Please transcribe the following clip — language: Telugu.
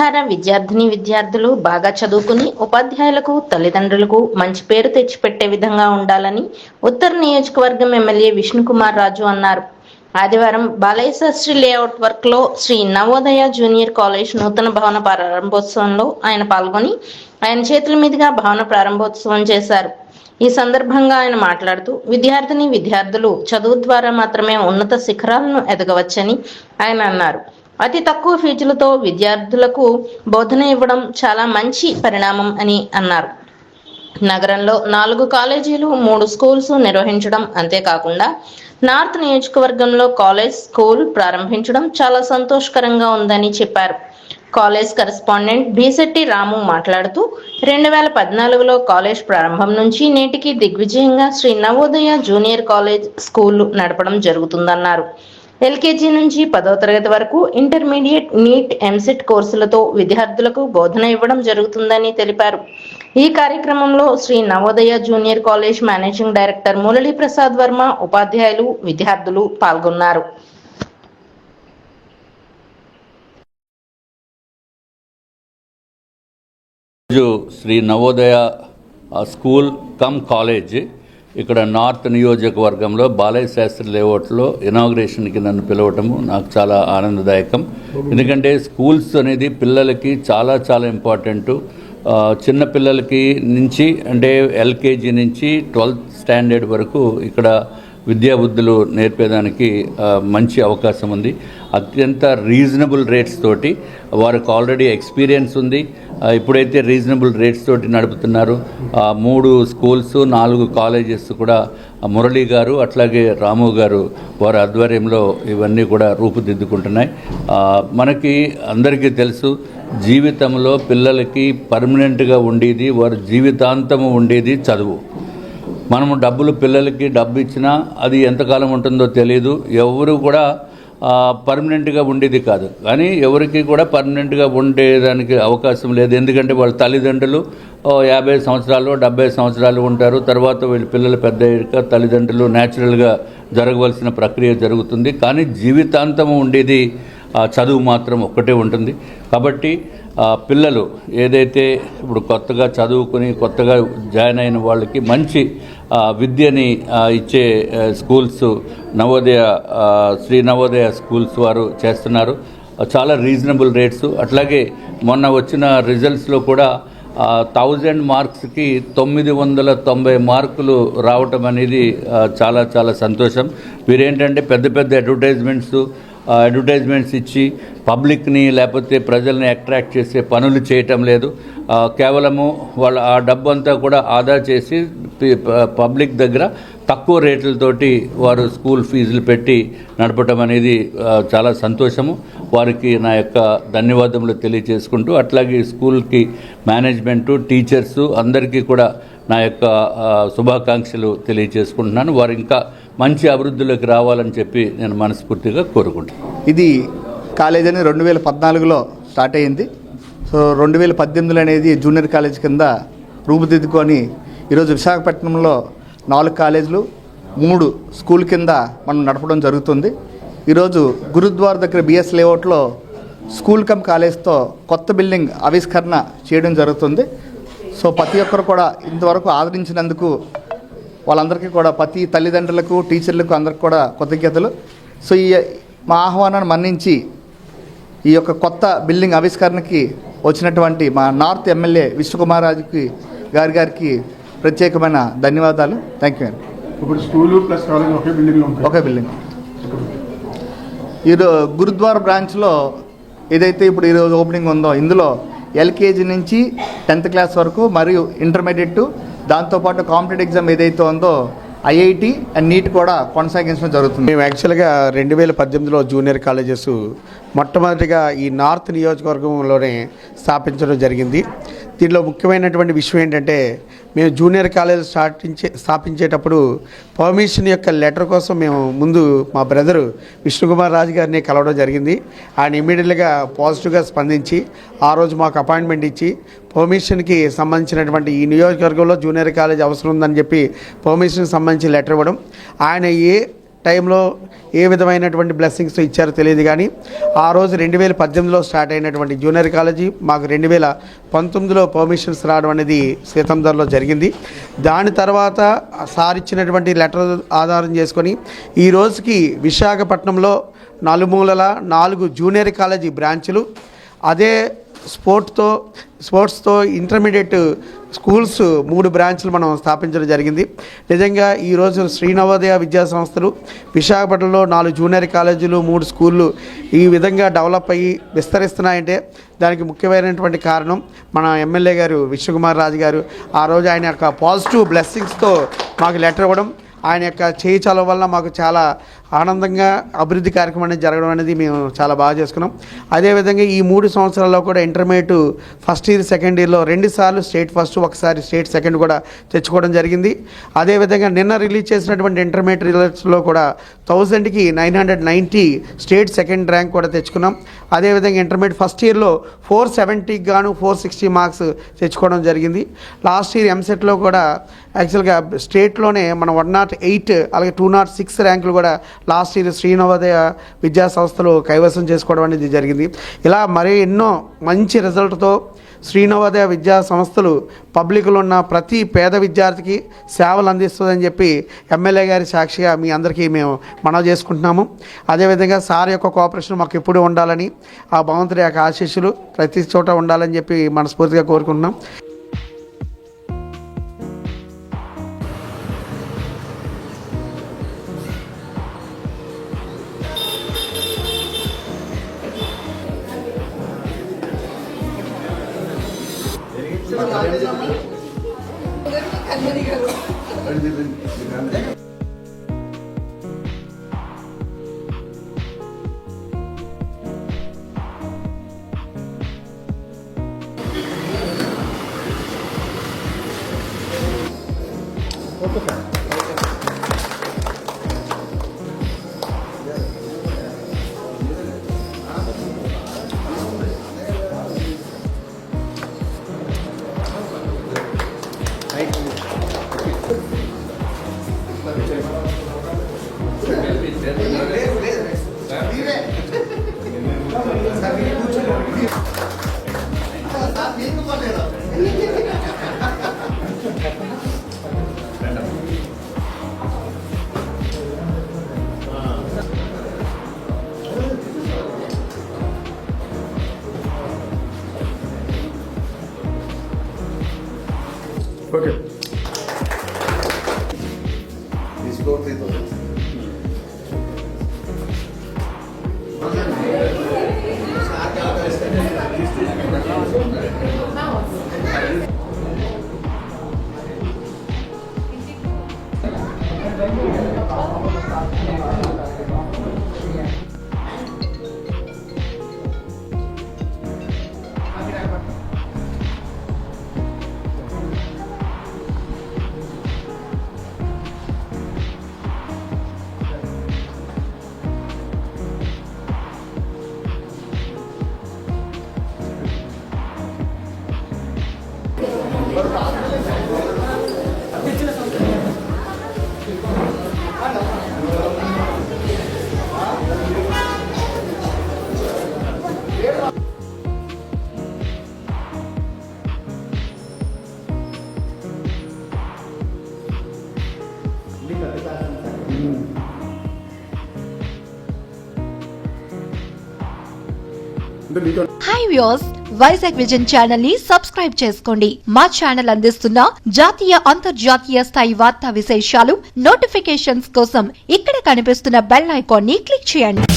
ద్వారా విద్యార్థులు బాగా చదువుకుని ఉపాధ్యాయులకు తల్లిదండ్రులకు మంచి పేరు తెచ్చిపెట్టే విధంగా ఉండాలని ఉత్తర నియోజకవర్గం ఎమ్మెల్యే విష్ణుకుమార్ రాజు అన్నారు. ఆదివారం బాలయ్య శాస్త్రి లేఅవుట్ వర్క్ లో శ్రీ నవోదయ జూనియర్ కాలేజ్ నూతన భవన ప్రారంభోత్సవంలో ఆయన పాల్గొని ఆయన చేతుల మీదుగా భవన ప్రారంభోత్సవం చేశారు. ఈ సందర్భంగా ఆయన మాట్లాడుతూ విద్యార్థులు చదువు ద్వారా మాత్రమే ఉన్నత శిఖరాలను ఎదగవచ్చని ఆయన అన్నారు. అతి తక్కువ ఫీజులతో విద్యార్థులకు బోధన ఇవ్వడం చాలా మంచి పరిణామం అని అన్నారు. నగరంలో 4 కాలేజీలు 3 స్కూల్స్ నిర్వహించడం, అంతేకాకుండా నార్త్ నియోజకవర్గంలో కాలేజ్ స్కూల్ ప్రారంభించడం చాలా సంతోషకరంగా ఉందని చెప్పారు. కాలేజ్ కరెస్పాండెంట్ బీశెట్టి రాము మాట్లాడుతూ 2014లో కాలేజ్ ప్రారంభం నుంచి నేటికి దిగ్విజయంగా Shri Navodaya junior college school నడపడం జరుగుతుందన్నారు. ఎల్కేజీ నుంచి 10వ తరగతి వరకు ఇంటర్మీడియట్, నీట్, ఎంసెట్ కోర్సులతో విద్యార్థులకు బోధన ఇవ్వడం జరుగుతుందని తెలిపారు. ఈ కార్యక్రమంలో Shri Navodaya junior college managing director Murali Prasad Varma, ఉపాధ్యాయులు, విద్యార్థులు పాల్గొన్నారు. Shri Navodaya school cum college ఇక్కడ నార్త్ నియోజకవర్గంలో బాలయ్య శాస్త్రి లేఅవుట్లో ఇనాగ్రేషన్కి నన్ను పిలవటము నాకు చాలా ఆనందదాయకం. ఎందుకంటే స్కూల్స్ అనేది పిల్లలకి చాలా చాలా ఇంపార్టెంటు. చిన్న పిల్లలకి నుంచి అంటే ఎల్కేజీ నుంచి 12th స్టాండర్డ్ వరకు ఇక్కడ విద్యాబుద్ధులు నేర్పేదానికి మంచి అవకాశం ఉంది. అత్యంత రీజనబుల్ రేట్స్ తోటి వారికి ఆల్రెడీ ఎక్స్పీరియన్స్ ఉంది. ఇప్పుడైతే రీజనబుల్ రేట్స్ తోటి నడుపుతున్నారు. 3 స్కూల్స్ 4 కాలేజెస్ కూడా మురళీ గారు అట్లాగే రాము గారు వారి ఆధ్వర్యంలో ఇవన్నీ కూడా రూపుదిద్దుకుంటున్నాయి. మనకి అందరికీ తెలుసు, జీవితంలో పిల్లలకి పర్మనెంట్గా ఉండేది, వారి జీవితాంతము ఉండేది చదువు. మనము పిల్లలకి డబ్బు ఇచ్చినా అది ఎంతకాలం ఉంటుందో తెలియదు. ఎవరు కూడా పర్మనెంట్గా ఉండేది కాదు. కానీ ఎవరికి కూడా పర్మనెంట్గా ఉండేదానికి అవకాశం లేదు. ఎందుకంటే వాళ్ళ తల్లిదండ్రులు 50 సంవత్సరాలు 70 సంవత్సరాలు ఉంటారు. తర్వాత వీళ్ళ పిల్లలు పెద్ద అయ్యాక తల్లిదండ్రులు న్యాచురల్గా జరగవలసిన ప్రక్రియ జరుగుతుంది. కానీ జీవితాంతము ఉండేది చదువు మాత్రం ఒక్కటే ఉంటుంది. కాబట్టి పిల్లలు ఏదైతే ఇప్పుడు కొత్తగా చదువుకుని కొత్తగా జాయిన్ అయిన వాళ్ళకి మంచి విద్యని ఇచ్చే స్కూల్స్ శ్రీ నవోదయ స్కూల్స్ వారు చేస్తున్నారు. చాలా రీజనబుల్ రేట్స్. అట్లాగే మొన్న వచ్చిన రిజల్ట్స్లో కూడా 1000 మార్క్స్కి 990 మార్కులు రావటం అనేది చాలా చాలా సంతోషం. వీరేంటంటే పెద్ద పెద్ద అడ్వర్టైజ్మెంట్స్ ఇచ్చి పబ్లిక్ని లేకపోతే ప్రజల్ని అట్రాక్ట్ చేసే పనులు చేయటం లేదు. కేవలము వాళ్ళ ఆ డబ్బు అంతా కూడా ఆదా చేసి పబ్లిక్ దగ్గర తక్కువ రేట్లతోటి వారు స్కూల్ ఫీజులు పెట్టి నడపటం అనేది చాలా సంతోషము. వారికి నా యొక్క ధన్యవాదములు తెలియజేసుకుంటూ, అట్లాగే స్కూల్కి మేనేజ్మెంటు, టీచర్సు అందరికీ కూడా నా యొక్క శుభాకాంక్షలు తెలియజేసుకుంటున్నాను. వారు ఇంకా మంచి అభివృద్ధిలోకి రావాలని చెప్పి నేను మనస్ఫూర్తిగా కోరుకుంటున్నాను. ఇది కాలేజ్ అనేది 2014లో స్టార్ట్ అయ్యింది. సో 2018 అనేది జూనియర్ కాలేజ్ కింద రూపుదిద్దుకొని ఈరోజు విశాఖపట్నంలో 4 కాలేజీలు 3 స్కూల్ కింద మనం నడపడం జరుగుతుంది. ఈరోజు గురుద్వార్ దగ్గర బిఎస్ లేఅవుట్లో స్కూల్ కమ్ కాలేజ్తో కొత్త బిల్డింగ్ ఆవిష్కరణ చేయడం జరుగుతుంది. సో ప్రతి ఒక్కరు కూడా ఇంతవరకు ఆదరించినందుకు వాళ్ళందరికీ కూడా ప్రతి తల్లిదండ్రులకు, టీచర్లకు అందరికీ కూడా కృతజ్ఞతలు. సో ఈ మా ఆహ్వానాన్ని మన్నించి ఈ యొక్క కొత్త బిల్డింగ్ ఆవిష్కరణకి వచ్చినటువంటి మా నార్త్ ఎమ్మెల్యే విష్ణుకుమార్ రాజుకి గారికి ప్రత్యేకమైన ధన్యవాదాలు. Thank you. ఇప్పుడు స్కూలు ప్లస్ కాలేజ్ ఒకే బిల్డింగ్. ఈరోజు గురుద్వార్ బ్రాంచ్లో ఏదైతే ఇప్పుడు ఈరోజు ఓపెనింగ్ ఉందో ఇందులో ఎల్కేజీ నుంచి 10th క్లాస్ వరకు మరియు ఇంటర్మీడియట్, దాంతోపాటు కాంపిటేటివ్ ఎగ్జామ్ ఏదైతే ఉందో ఐఐటి అండ్ నీట్ కూడా కొనసాగించడం జరుగుతుంది. మేము యాక్చువల్గా 2018లో జూనియర్ కాలేజెస్ మొట్టమొదటిగా ఈ నార్త్ నియోజకవర్గంలోనే స్థాపించడం జరిగింది. దీనిలో ముఖ్యమైనటువంటి విషయం ఏంటంటే, మేము జూనియర్ కాలేజ్ స్థాపించేటప్పుడు పర్మిషన్ యొక్క లెటర్ కోసం మేము ముందు మా బ్రదరు విష్ణుకుమార్ రాజు గారిని కలవడం జరిగింది. ఆయన ఇమీడియట్గా పాజిటివ్గా స్పందించి ఆ రోజు మాకు అపాయింట్మెంట్ ఇచ్చి పర్మిషన్కి సంబంధించినటువంటి ఈ నియోజకవర్గంలో జూనియర్ కాలేజ్ అవసరం ఉందని చెప్పి పర్మిషన్కి సంబంధించి లెటర్ ఇవ్వడం, ఆయన ఏ టైంలో ఏ విధమైనటువంటి బ్లెస్సింగ్స్ ఇచ్చారో తెలియదు, కానీ ఆ రోజు 2018లో స్టార్ట్ అయినటువంటి జూనియర్ కాలేజీ మాకు 2019లో పర్మిషన్స్ రావడం అనేది సీతందర్లో జరిగింది. దాని తర్వాత సార్ ఇచ్చినటువంటి లెటర్ ఆధారం చేసుకొని ఈ రోజుకి విశాఖపట్నంలో నలుమూలల 4 జూనియర్ కాలేజీ బ్రాంచులు, అదే స్పోర్ట్స్తో ఇంటర్మీడియట్ స్కూల్స్ 3 బ్రాంచ్లు మనం స్థాపించడం జరిగింది. నిజంగా ఈరోజు శ్రీ నవోదయ విద్యా సంస్థలు విశాఖపట్నంలో 4 జూనియర్ కాలేజీలు 3 స్కూళ్ళు ఈ విధంగా డెవలప్ అయ్యి విస్తరిస్తున్నాయంటే దానికి ముఖ్యమైనటువంటి కారణం మన ఎమ్మెల్యే గారు విష్ణుకుమార్ రాజు గారు. ఆ రోజు ఆయన యొక్క పాజిటివ్ బ్లెస్సింగ్స్తో మాకు లెటర్ ఇవ్వడం, ఆయన యొక్క చేయి చలవ వల్ల మాకు చాలా ఆనందంగా అభివృద్ధి కార్యక్రమం అనేది జరగడం అనేది మేము చాలా బాగా చేసుకున్నాం. అదేవిధంగా ఈ 3 సంవత్సరాల్లో కూడా ఇంటర్మీడియట్ ఫస్ట్ ఇయర్ సెకండ్ ఇయర్లో 2 సార్లు స్టేట్ ఫస్ట్, ఒకసారి స్టేట్ సెకండ్ కూడా తెచ్చుకోవడం జరిగింది. అదేవిధంగా నిన్న రిలీజ్ చేసినటువంటి ఇంటర్మీడియట్ రిజల్ట్స్లో కూడా 1000కి 990 స్టేట్ సెకండ్ ర్యాంక్ కూడా తెచ్చుకున్నాం. అదేవిధంగా ఇంటర్మీడియట్ ఫస్ట్ ఇయర్లో 470కి గాను 460 మార్క్స్ తెచ్చుకోవడం జరిగింది. లాస్ట్ ఇయర్ ఎంసెట్లో కూడా యాక్చువల్గా స్టేట్లోనే మన 108 అలాగే 206 ర్యాంకులు కూడా లాస్ట్ ఇయర్ శ్రీ నవోదయ విద్యా సంస్థలు కైవసం చేసుకోవడం అనేది జరిగింది. ఇలా మరీ ఎన్నో మంచి రిజల్ట్తో శ్రీ నవోదయ విద్యా సంస్థలు పబ్లిక్లో ఉన్న ప్రతి పేద విద్యార్థికి సేవలు అందిస్తుందని చెప్పి ఎమ్మెల్యే గారి సాక్షిగా మీ అందరికీ మేము మనవి చేసుకుంటున్నాము. అదేవిధంగా సార్ యొక్క కోఆపరేషన్ మాకు ఎప్పుడూ ఉండాలని, ఆ భగవంతుడి యొక్క ఆశీస్సులు ప్రతి చోట ఉండాలని చెప్పి మనస్ఫూర్తిగా కోరుకుంటున్నాం. Okay. Hi viewers, Vizag vision channel ని సబ్స్క్రైబ్ చేసుకోండి. మా ఛానల్ అందిస్తున్న జాతీయ అంతర్జాతీయ స్థాయి వార్తా విశేషాలు నోటిఫికేషన్స్ కోసం ఇక్కడ కనిపిస్తున్న బెల్ ఐకాన్ ని క్లిక్ చేయండి.